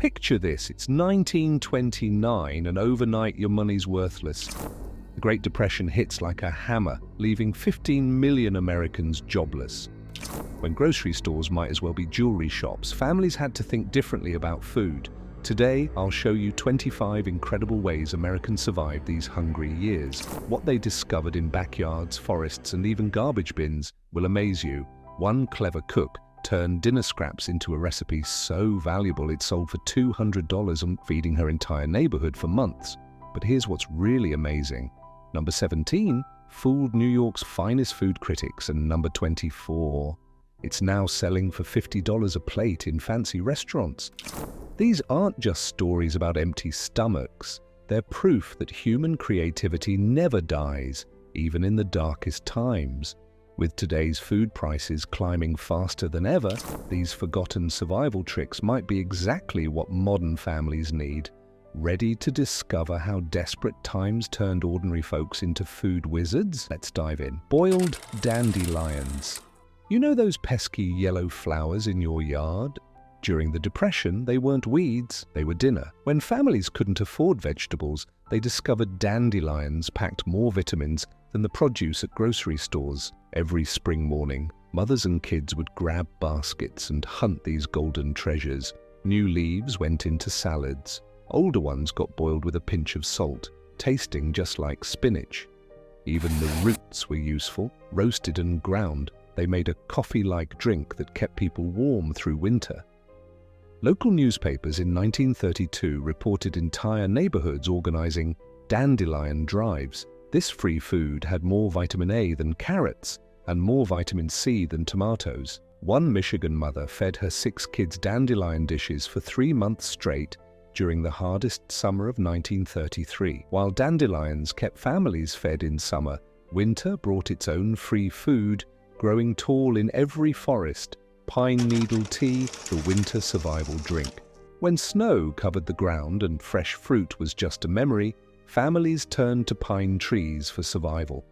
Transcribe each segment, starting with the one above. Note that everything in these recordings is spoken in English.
Picture this, it's 1929 and overnight your money's worthless. The Great Depression hits like a hammer, leaving 15 million Americans jobless. When grocery stores might as well be jewelry shops, families had to think differently about food. Today, I'll show you 25 incredible ways Americans survived these hungry years. What they discovered in backyards, forests, and even garbage bins will amaze you. One clever cook turned dinner scraps into a recipe so valuable it sold for $200 and feeding her entire neighborhood for months. But here's what's really amazing. Number 17 fooled New York's finest food critics, and number 24, it's now selling for $50 a plate in fancy restaurants. These aren't just stories about empty stomachs. They're proof that human creativity never dies, even in the darkest times. With today's food prices climbing faster than ever, these forgotten survival tricks might be exactly what modern families need. Ready to discover how desperate times turned ordinary folks into food wizards? Let's dive in. Boiled dandelions. You know those pesky yellow flowers in your yard? During the Depression, they weren't weeds, they were dinner. When families couldn't afford vegetables, they discovered dandelions packed more vitamins than the produce at grocery stores. Every spring morning, mothers and kids would grab baskets and hunt these golden treasures. New leaves went into salads. Older ones got boiled with a pinch of salt, tasting just like spinach. Even the roots were useful. Roasted and ground, they made a coffee-like drink that kept people warm through winter. Local newspapers in 1932 reported entire neighborhoods organizing dandelion drives. This free food had more vitamin A than carrots and more vitamin C than tomatoes. One Michigan mother fed her 6 kids dandelion dishes for 3 months straight during the hardest summer of 1933. While dandelions kept families fed in summer, winter brought its own free food, growing tall in every forest. Pine needle tea, the winter survival drink. When snow covered the ground and fresh fruit was just a memory, families turned to pine trees for survival.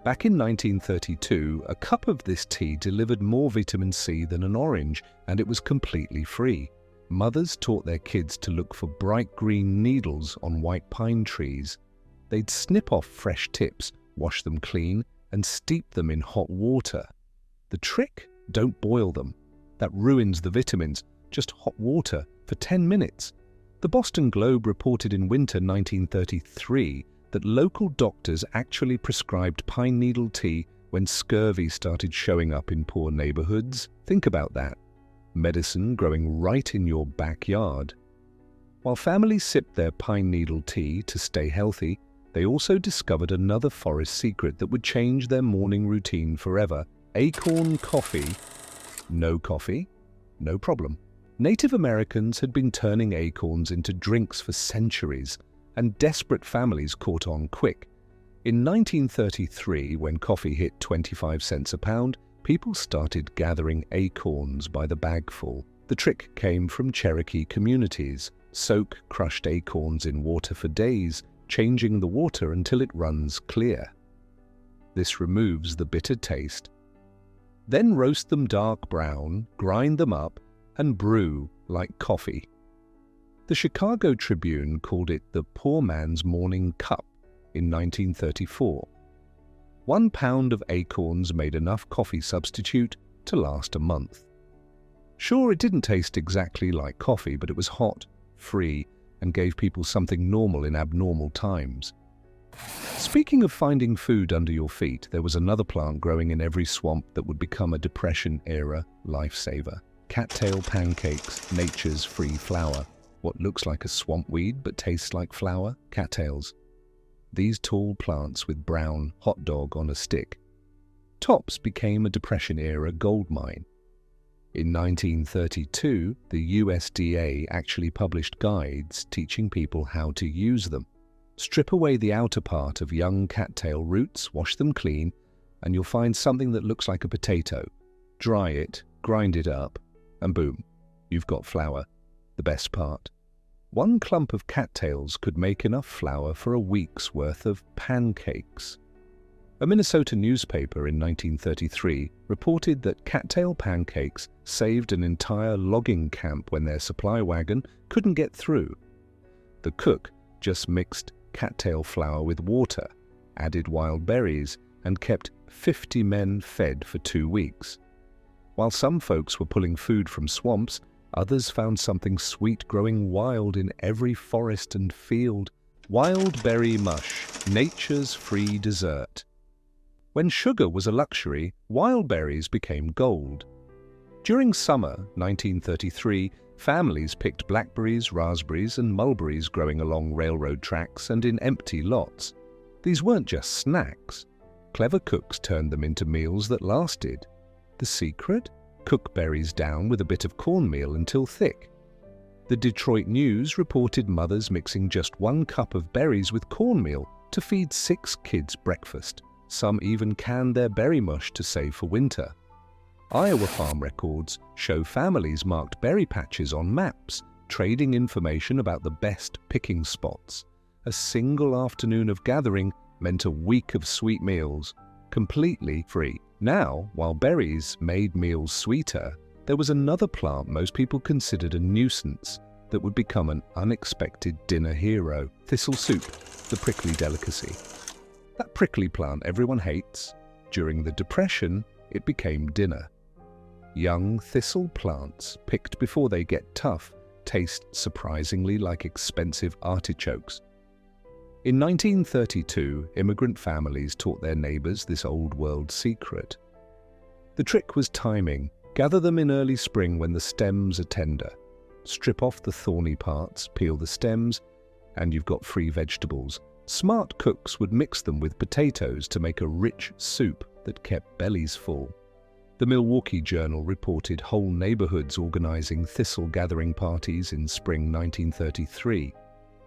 Back in 1932, a cup of this tea delivered more vitamin C than an orange, and it was completely free. Mothers taught their kids to look for bright green needles on white pine trees. They'd snip off fresh tips, wash them clean, and steep them in hot water. The trick? Don't boil them. That ruins the vitamins. Just hot water for 10 minutes. The Boston Globe reported in winter 1933 that local doctors actually prescribed pine needle tea when scurvy started showing up in poor neighborhoods. Think about that. Medicine growing right in your backyard. While families sipped their pine needle tea to stay healthy, they also discovered another forest secret that would change their morning routine forever. Acorn coffee. No coffee? No problem. Native Americans had been turning acorns into drinks for centuries, and desperate families caught on quick. In 1933, when coffee hit 25 cents a pound, people started gathering acorns by the bagful. The trick came from Cherokee communities. Soak crushed acorns in water for days, changing the water until it runs clear. This removes the bitter taste. Then roast them dark brown, grind them up, and brew like coffee. The Chicago Tribune called it the poor man's morning cup in 1934. 1 pound of acorns made enough coffee substitute to last a month. Sure, it didn't taste exactly like coffee, but it was hot, free, and gave people something normal in abnormal times. Speaking of finding food under your feet, there was another plant growing in every swamp that would become a Depression-era lifesaver. Cattail pancakes, nature's free flower. What looks like a swamp weed but tastes like flour? Cattails. These tall plants with brown hot dog on a stick. Tops became a Depression-era gold mine. In 1932, the USDA actually published guides teaching people how to use them. Strip away the outer part of young cattail roots, wash them clean, and you'll find something that looks like a potato. Dry it, grind it up, and boom, you've got flour. The best part. 1 clump of cattails could make enough flour for a week's worth of pancakes. A Minnesota newspaper in 1933 reported that cattail pancakes saved an entire logging camp when their supply wagon couldn't get through. The cook just mixed cattail flour with water, added wild berries, and kept 50 men fed for 2 weeks. While some folks were pulling food from swamps, others found something sweet growing wild in every forest and field. Wild berry mush, nature's free dessert. When sugar was a luxury, wild berries became gold. During summer 1933, families picked blackberries, raspberries, and mulberries growing along railroad tracks and in empty lots. These weren't just snacks. Clever cooks turned them into meals that lasted. The secret? Cook berries down with a bit of cornmeal until thick. The Detroit News reported mothers mixing just 1 cup of berries with cornmeal to feed 6 kids breakfast. Some even canned their berry mush to save for winter. Iowa farm records show families marked berry patches on maps, trading information about the best picking spots. A single afternoon of gathering meant a week of sweet meals, completely free. Now, while berries made meals sweeter, there was another plant most people considered a nuisance that would become an unexpected dinner hero: thistle soup, the prickly delicacy. That prickly plant everyone hates. During the Depression, it became dinner. Young thistle plants, picked before they get tough, taste surprisingly like expensive artichokes. In 1932, immigrant families taught their neighbors this old-world secret. The trick was timing. Gather them in early spring when the stems are tender. Strip off the thorny parts, peel the stems, and you've got free vegetables. Smart cooks would mix them with potatoes to make a rich soup that kept bellies full. The Milwaukee Journal reported whole neighborhoods organizing thistle gathering parties in spring 1933.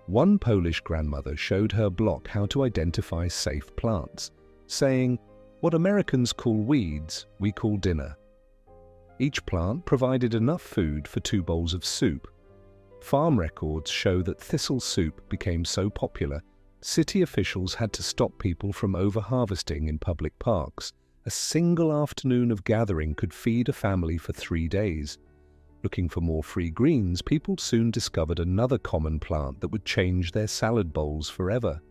One Polish grandmother showed her block how to identify safe plants, saying, "What Americans call weeds, we call dinner." Each plant provided enough food for 2 bowls of soup. Farm records show that thistle soup became so popular, city officials had to stop people from over-harvesting in public parks. A single afternoon of gathering could feed a family for 3 days. Looking for more free greens, people soon discovered another common plant that would change their salad bowls forever.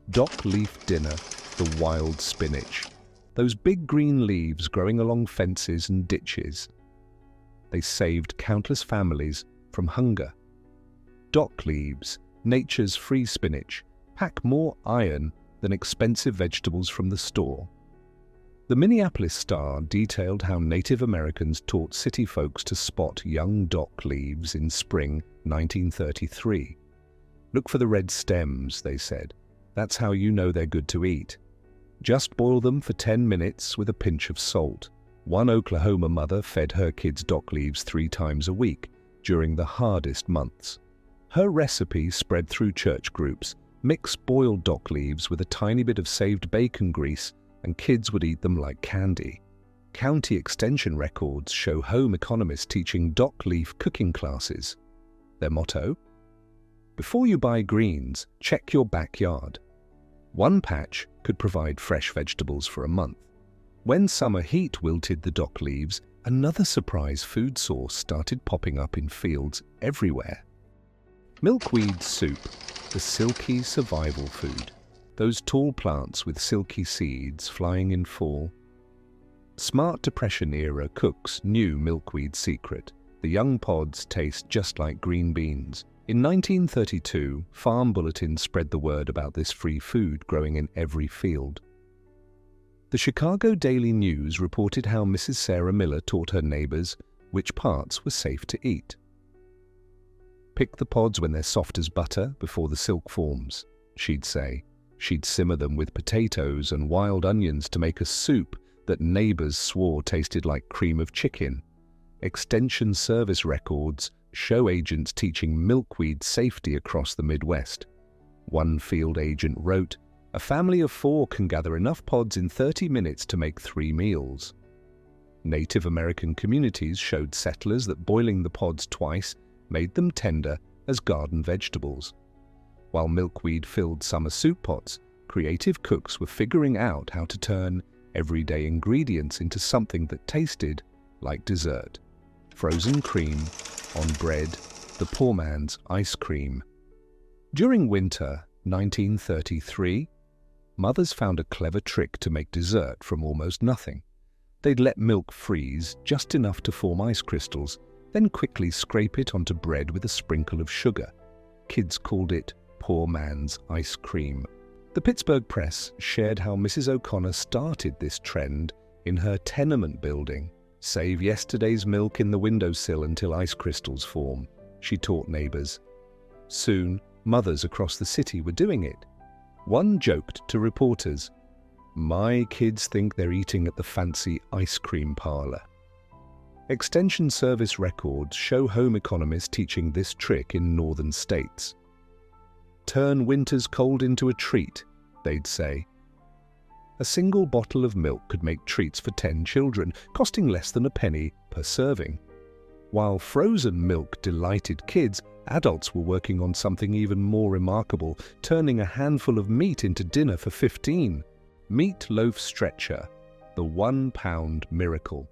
Dock leaf dinner, the wild spinach. Those big green leaves growing along fences and ditches. They saved countless families from hunger. Dock leaves, nature's free spinach, pack more iron than expensive vegetables from the store. The Minneapolis Star detailed how Native Americans taught city folks to spot young dock leaves in spring 1933. "Look for the red stems," they said. "That's how you know they're good to eat." Just boil them for 10 minutes with a pinch of salt. One Oklahoma mother fed her kids dock leaves 3 times a week during the hardest months. Her recipe spread through church groups. Mix boiled dock leaves with a tiny bit of saved bacon grease, and kids would eat them like candy. County extension records show home economists teaching dock leaf cooking classes. Their motto? Before you buy greens, check your backyard. One patch could provide fresh vegetables for a month. When summer heat wilted the dock leaves, another surprise food source started popping up in fields everywhere. Milkweed soup, the silky survival food. Those tall plants with silky seeds flying in fall. Smart Depression-era cooks knew milkweed's secret. The young pods taste just like green beans. In 1932, farm bulletins spread the word about this free food growing in every field. The Chicago Daily News reported how Mrs. Sarah Miller taught her neighbors which parts were safe to eat. "Pick the pods when they're soft as butter before the silk forms," she'd say. She'd simmer them with potatoes and wild onions to make a soup that neighbors swore tasted like cream of chicken. Extension service records show agents teaching milkweed safety across the Midwest. One field agent wrote, "A family of 4 can gather enough pods in 30 minutes to make 3 meals." Native American communities showed settlers that boiling the pods twice made them tender as garden vegetables. While milkweed filled summer soup pots, creative cooks were figuring out how to turn everyday ingredients into something that tasted like dessert. Frozen cream on bread, the poor man's ice cream. During winter 1933, mothers found a clever trick to make dessert from almost nothing. They'd let milk freeze just enough to form ice crystals, then quickly scrape it onto bread with a sprinkle of sugar. Kids called it poor man's ice cream. The Pittsburgh Press shared how Mrs. O'Connor started this trend in her tenement building. "Save yesterday's milk in the windowsill until ice crystals form," she taught neighbors. Soon, mothers across the city were doing it. One joked to reporters, "My kids think they're eating at the fancy ice cream parlor." Extension Service records show home economists teaching this trick in northern states. "Turn winter's cold into a treat," they'd say. A single bottle of milk could make treats for 10 children, costing less than a penny per serving. While frozen milk delighted kids, adults were working on something even more remarkable, turning a handful of meat into dinner for 15. Meat loaf stretcher, the 1-pound miracle.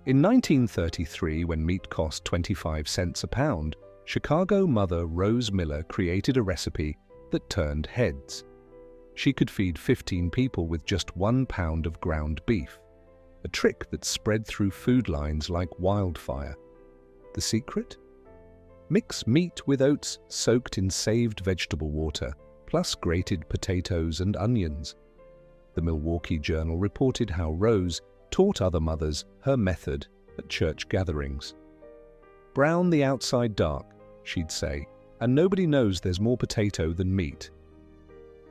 In 1933, when meat cost 25 cents a pound, Chicago mother Rose Miller created a recipe that turned heads. She could feed 15 people with just 1 pound of ground beef, a trick that spread through food lines like wildfire. The secret? Mix meat with oats soaked in saved vegetable water, plus grated potatoes and onions. The Milwaukee Journal reported how Rose taught other mothers her method at church gatherings. "Brown the outside dark," she'd say, "and nobody knows there's more potato than meat."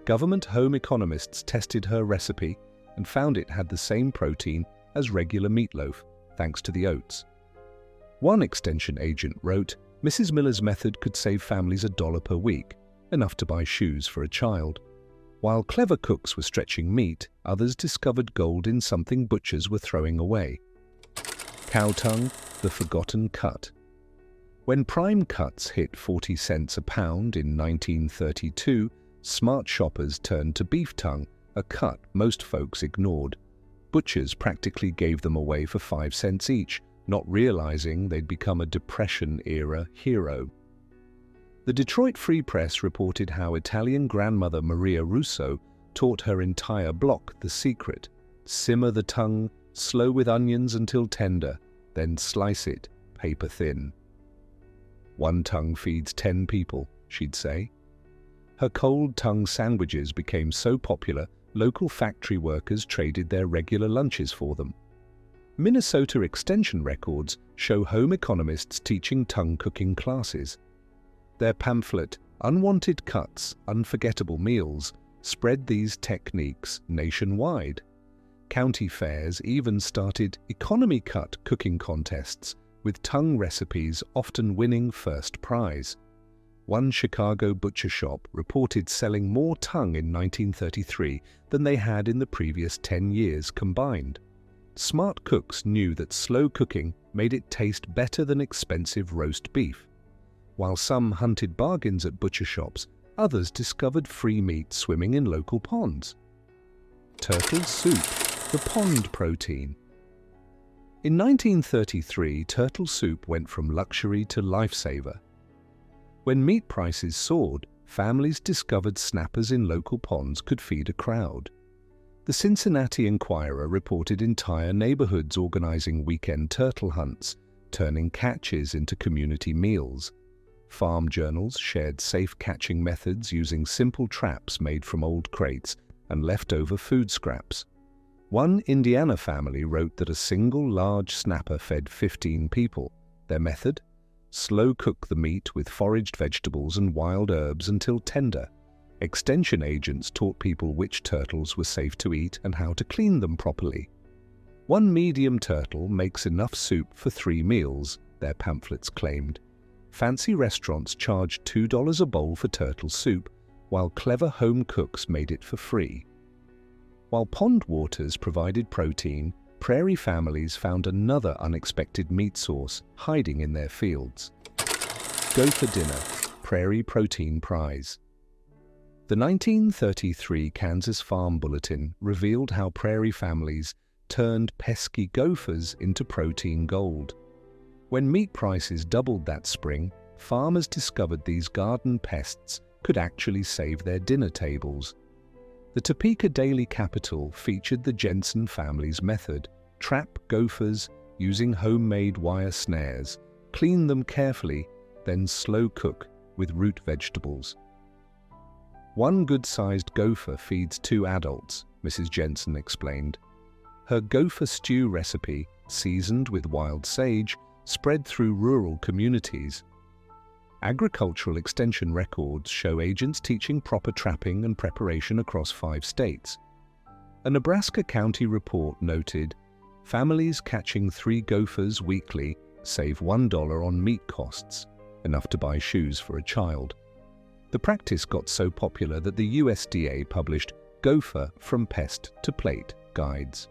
Government home economists tested her recipe and found it had the same protein as regular meatloaf, thanks to the oats. One extension agent wrote, "Mrs. Miller's method could save families $1 per week, enough to buy shoes for a child." While clever cooks were stretching meat, others discovered gold in something butchers were throwing away. Cow tongue, the forgotten cut. When prime cuts hit 40 cents a pound in 1932, smart shoppers turned to beef tongue, a cut most folks ignored. Butchers practically gave them away for 5 cents each, not realizing they'd become a Depression-era hero. The Detroit Free Press reported how Italian grandmother Maria Russo taught her entire block the secret. Simmer the tongue, slow with onions until tender, then slice it paper thin. "One tongue feeds 10 people," she'd say. Her cold tongue sandwiches became so popular, local factory workers traded their regular lunches for them. Minnesota extension records show home economists teaching tongue cooking classes. Their pamphlet, "Unwanted Cuts, Unforgettable Meals," spread these techniques nationwide. County fairs even started economy cut cooking contests, with tongue recipes often winning first prize. One Chicago butcher shop reported selling more tongue in 1933 than they had in the previous 10 years combined. Smart cooks knew that slow cooking made it taste better than expensive roast beef. While some hunted bargains at butcher shops, others discovered free meat swimming in local ponds. Turtle soup, the pond protein. In 1933, turtle soup went from luxury to lifesaver. When meat prices soared, families discovered snappers in local ponds could feed a crowd. The Cincinnati Enquirer reported entire neighborhoods organizing weekend turtle hunts, turning catches into community meals. Farm journals shared safe catching methods using simple traps made from old crates and leftover food scraps. One Indiana family wrote that a single large snapper fed 15 people. Their method? Slow cook the meat with foraged vegetables and wild herbs until tender. Extension agents taught people which turtles were safe to eat and how to clean them properly. One medium turtle makes enough soup for 3 meals, their pamphlets claimed. Fancy restaurants charged $2 a bowl for turtle soup, while clever home cooks made it for free. While pond waters provided protein, prairie families found another unexpected meat source hiding in their fields. Go for dinner, prairie protein prize. The 1933 Kansas Farm Bulletin revealed how prairie families turned pesky gophers into protein gold. When meat prices doubled that spring, farmers discovered these garden pests could actually save their dinner tables. The Topeka Daily Capital featured the Jensen family's method: trap gophers using homemade wire snares, clean them carefully, then slow cook with root vegetables. One good-sized gopher feeds 2 adults, Mrs. Jensen explained. Her gopher stew recipe, seasoned with wild sage, spread through rural communities. Agricultural extension records show agents teaching proper trapping and preparation across 5 states. A Nebraska county report noted, families catching 3 gophers weekly save $1 on meat costs, enough to buy shoes for a child. The practice got so popular that the USDA published Gopher from Pest to Plate guides.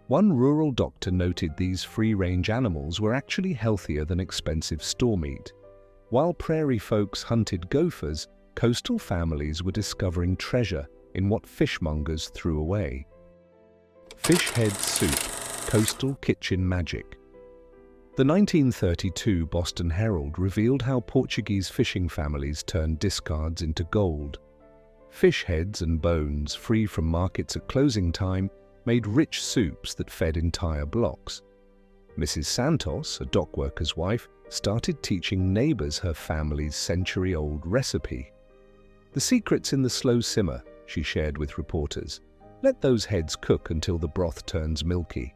One rural doctor noted these free-range animals were actually healthier than expensive store meat. While prairie folks hunted gophers, coastal families were discovering treasure in what fishmongers threw away. Fish head soup, coastal kitchen magic. The 1932 Boston Herald revealed how Portuguese fishing families turned discards into gold. Fish heads and bones, free from markets at closing time, made rich soups that fed entire blocks. Mrs. Santos, a dockworker's wife, started teaching neighbors her family's century-old recipe. "The secret's in the slow simmer," she shared with reporters. "Let those heads cook until the broth turns milky."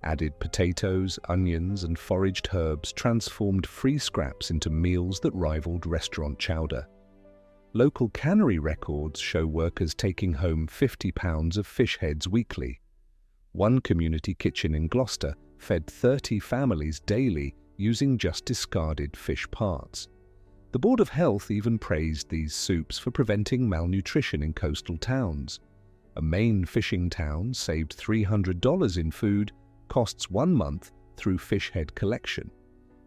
Added potatoes, onions, and foraged herbs transformed free scraps into meals that rivaled restaurant chowder. Local cannery records show workers taking home 50 pounds of fish heads weekly. One community kitchen in Gloucester fed 30 families daily using just discarded fish parts. The Board of Health even praised these soups for preventing malnutrition in coastal towns. A Maine fishing town saved $300 in food costs 1 month through fish head collection.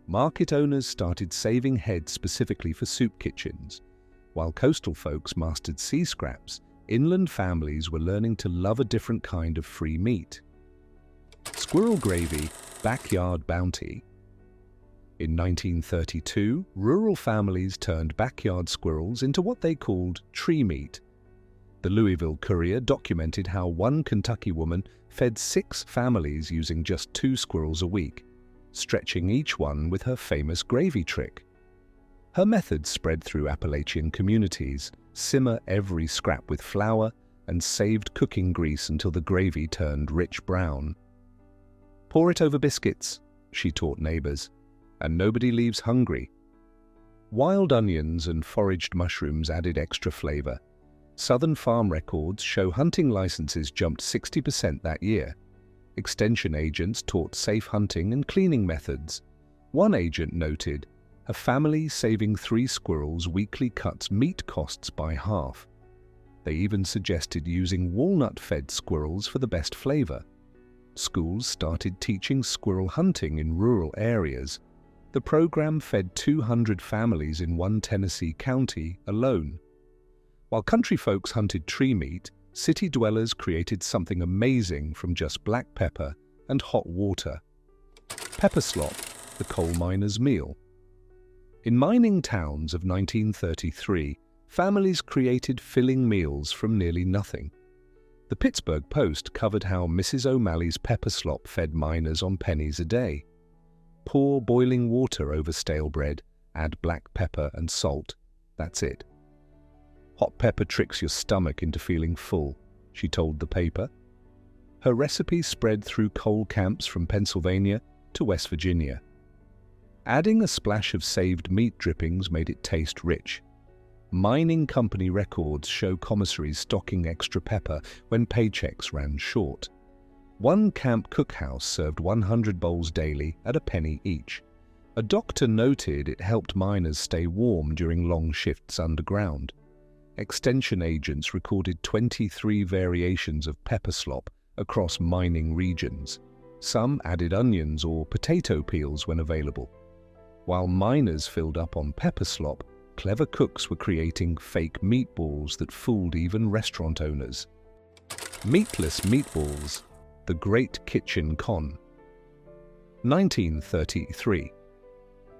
Market owners started saving heads specifically for soup kitchens. While coastal folks mastered sea scraps, inland families were learning to love a different kind of free meat. Squirrel gravy, backyard bounty. In 1932, rural families turned backyard squirrels into what they called tree meat. The Louisville Courier documented how one Kentucky woman fed 6 families using just 2 squirrels a week, stretching each one with her famous gravy trick. Her method spread through Appalachian communities: simmer every scrap with flour and saved cooking grease until the gravy turned rich brown. "Pour it over biscuits," she taught neighbors, "and nobody leaves hungry." Wild onions and foraged mushrooms added extra flavor. Southern farm records show hunting licenses jumped 60% that year. Extension agents taught safe hunting and cleaning methods. One agent noted, "A family saving 3 squirrels weekly cuts meat costs by half." They even suggested using walnut-fed squirrels for the best flavor. Schools started teaching squirrel hunting in rural areas. The program fed 200 families in one Tennessee county alone. While country folks hunted tree meat, city dwellers created something amazing from just black pepper and hot water. Pepper slop, the coal miner's meal. In mining towns of 1933, families created filling meals from nearly nothing. The Pittsburgh Post covered how Mrs. O'Malley's pepper slop fed miners on pennies a day. Pour boiling water over stale bread, add black pepper and salt. That's it. "Hot pepper tricks your stomach into feeling full," she told the paper. Her recipe spread through coal camps from Pennsylvania to West Virginia. Adding a splash of saved meat drippings made it taste rich. Mining company records show commissaries stocking extra pepper when paychecks ran short. One camp cookhouse served 100 bowls daily at a penny each. A doctor noted it helped miners stay warm during long shifts underground. Extension agents recorded 23 variations of pepper slop across mining regions. Some added onions or potato peels when available. While miners filled up on pepper slop, clever cooks were creating fake meatballs that fooled even restaurant owners. Meatless meatballs, the Great Kitchen Con. 1933.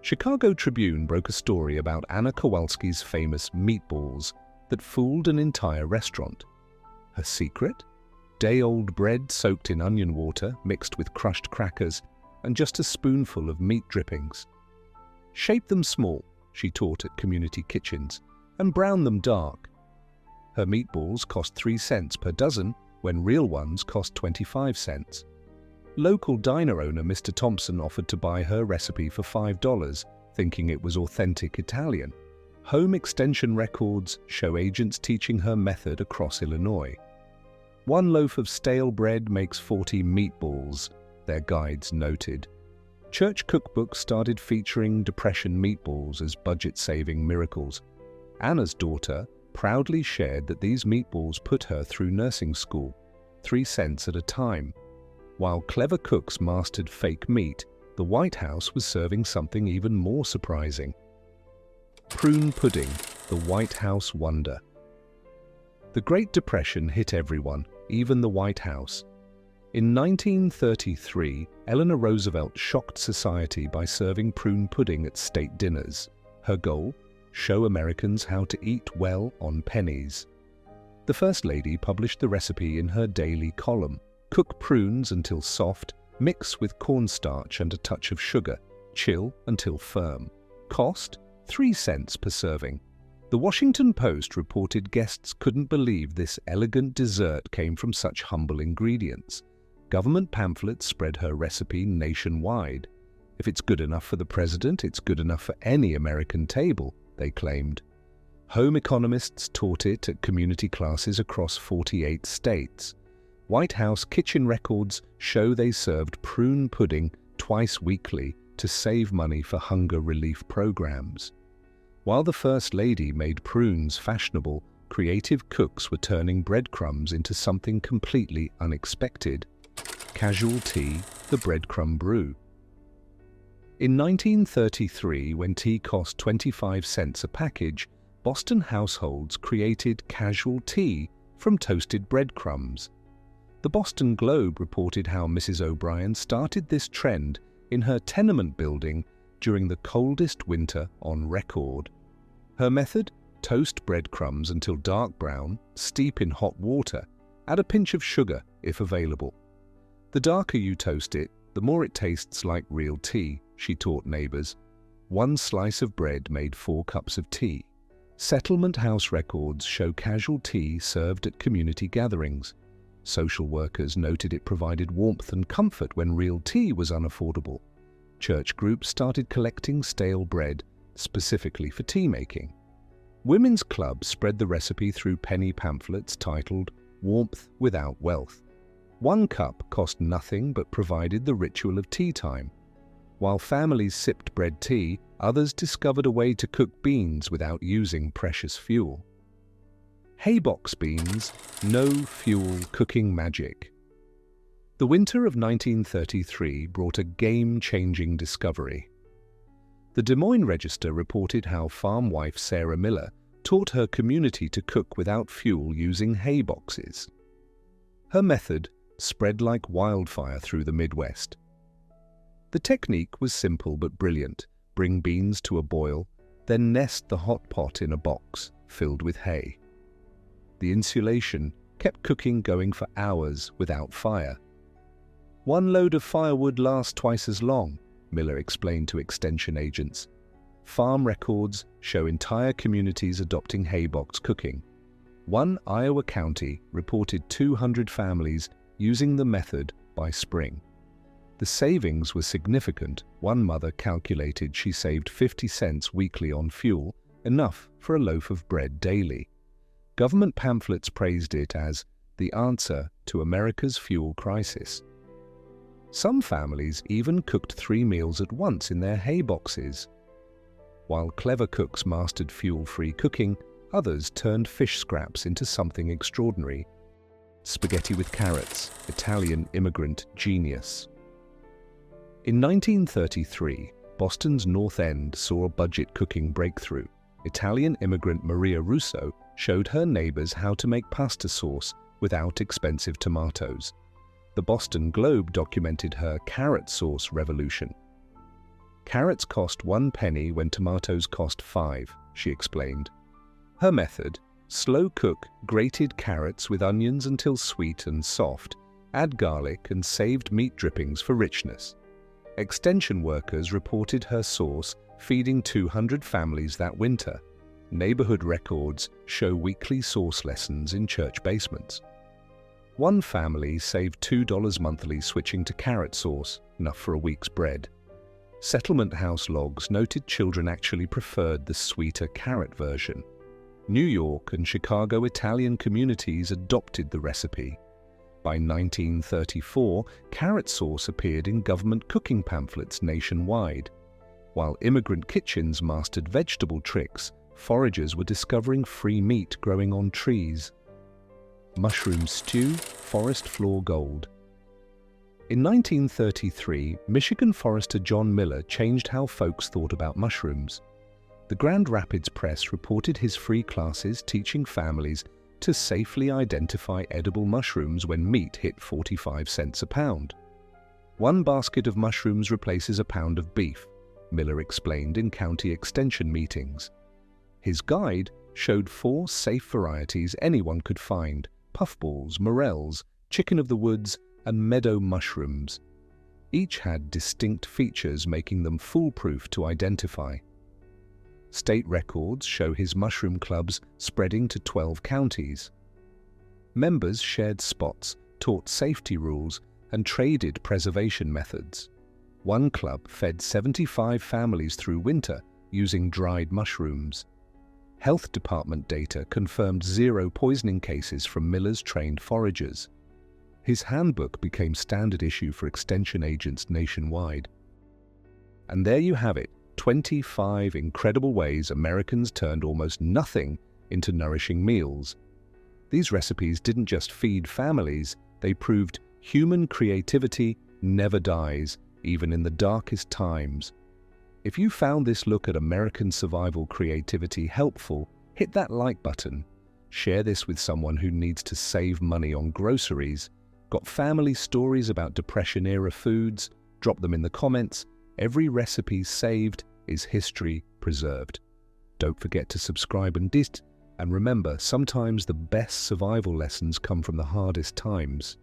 Chicago Tribune broke a story about Anna Kowalski's famous meatballs that fooled an entire restaurant. Her secret? Day-old bread soaked in onion water mixed with crushed crackers and just a spoonful of meat drippings. Shape them small, she taught at community kitchens, and brown them dark. Her meatballs cost 3 cents per dozen when real ones cost 25 cents. Local diner owner Mr. Thompson offered to buy her recipe for $5, thinking it was authentic Italian. Home extension records show agents teaching her method across Illinois. 1 loaf of stale bread makes 40 meatballs, their guides noted. Church cookbooks started featuring Depression meatballs as budget-saving miracles. Anna's daughter proudly shared that these meatballs put her through nursing school, 3 cents at a time. While clever cooks mastered fake meat, the White House was serving something even more surprising. Prune pudding, the White House wonder. The Great Depression hit everyone, even the White House. In 1933, Eleanor Roosevelt shocked society by serving prune pudding at state dinners. Her goal? Show Americans how to eat well on pennies. The First Lady published the recipe in her daily column. Cook prunes until soft, mix with cornstarch and a touch of sugar, chill until firm. Cost? 3 cents per serving. The Washington Post reported guests couldn't believe this elegant dessert came from such humble ingredients. Government pamphlets spread her recipe nationwide. If it's good enough for the president, it's good enough for any American table, they claimed. Home economists taught it at community classes across 48 states. White House kitchen records show they served prune pudding twice weekly to save money for hunger relief programs. While the First Lady made prunes fashionable, creative cooks were turning breadcrumbs into something completely unexpected. Casual tea, the breadcrumb brew. In 1933, when tea cost 25 cents a package, Boston households created casual tea from toasted breadcrumbs. The Boston Globe reported how Mrs. O'Brien started this trend in her tenement building during the coldest winter on record. Her method? Toast breadcrumbs until dark brown, steep in hot water, add a pinch of sugar if available. The darker you toast it, the more it tastes like real tea, she taught neighbors. 1 slice of bread made 4 cups of tea. Settlement house records show casual tea served at community gatherings. Social workers noted it provided warmth and comfort when real tea was unaffordable. Church groups started collecting stale bread, specifically for tea making. Women's clubs spread the recipe through penny pamphlets titled Warmth Without Wealth. 1 cup cost nothing but provided the ritual of tea time. While families sipped bread tea, others discovered a way to cook beans without using precious fuel. Haybox beans, no fuel cooking magic. The winter of 1933 brought a game-changing discovery. The Des Moines Register reported how farm wife Sarah Miller taught her community to cook without fuel using hay boxes. Her method spread like wildfire through the Midwest. The technique was simple but brilliant. Bring beans to a boil, then nest the hot pot in a box filled with hay. The insulation kept cooking going for hours without fire. 1 load of firewood lasts twice as long, Miller explained to extension agents. Farm records show entire communities adopting haybox cooking. One Iowa county reported 200 families using the method by spring. The savings were significant. One mother calculated she saved 50 cents weekly on fuel, enough for a loaf of bread daily. Government pamphlets praised it as the answer to America's fuel crisis. Some families even cooked 3 meals at once in their hay boxes. While clever cooks mastered fuel-free cooking, others turned fish scraps into something extraordinary. Spaghetti with carrots, Italian immigrant genius. In 1933, Boston's North End saw a budget cooking breakthrough. Italian immigrant Maria Russo showed her neighbors how to make pasta sauce without expensive tomatoes. The Boston Globe documented her carrot sauce revolution. Carrots cost 1 penny when tomatoes cost 5, she explained. Her method: slow cook grated carrots with onions until sweet and soft, add garlic and saved meat drippings for richness. Extension workers reported her sauce feeding 200 families that winter. Neighborhood records show weekly sauce lessons in church basements. One family saved $2 monthly switching to carrot sauce, enough for a week's bread. Settlement house logs noted children actually preferred the sweeter carrot version. New York and Chicago Italian communities adopted the recipe. By 1934, carrot sauce appeared in government cooking pamphlets nationwide. While immigrant kitchens mastered vegetable tricks, foragers were discovering free meat growing on trees. Mushroom stew, forest floor gold. In 1933, Michigan forester John Miller changed how folks thought about mushrooms. The Grand Rapids Press reported his free classes teaching families to safely identify edible mushrooms when meat hit 45 cents a pound. "One basket of mushrooms replaces a pound of beef," Miller explained in county extension meetings. His guide showed 4 safe varieties anyone could find: puffballs, morels, chicken of the woods, and meadow mushrooms. Each had distinct features making them foolproof to identify. State records show his mushroom clubs spreading to 12 counties. Members shared spots, taught safety rules, and traded preservation methods. One club fed 75 families through winter using dried mushrooms. Health department data confirmed 0 poisoning cases from Miller's trained foragers. His handbook became standard issue for extension agents nationwide. And there you have it, 25 incredible ways Americans turned almost nothing into nourishing meals. These recipes didn't just feed families, they proved human creativity never dies, even in the darkest times. If you found this look at American survival creativity helpful, hit that like button. Share this with someone who needs to save money on groceries. Got family stories about Depression-era foods? Drop them in the comments. Every recipe saved is history preserved. Don't forget to subscribe and remember, sometimes the best survival lessons come from the hardest times.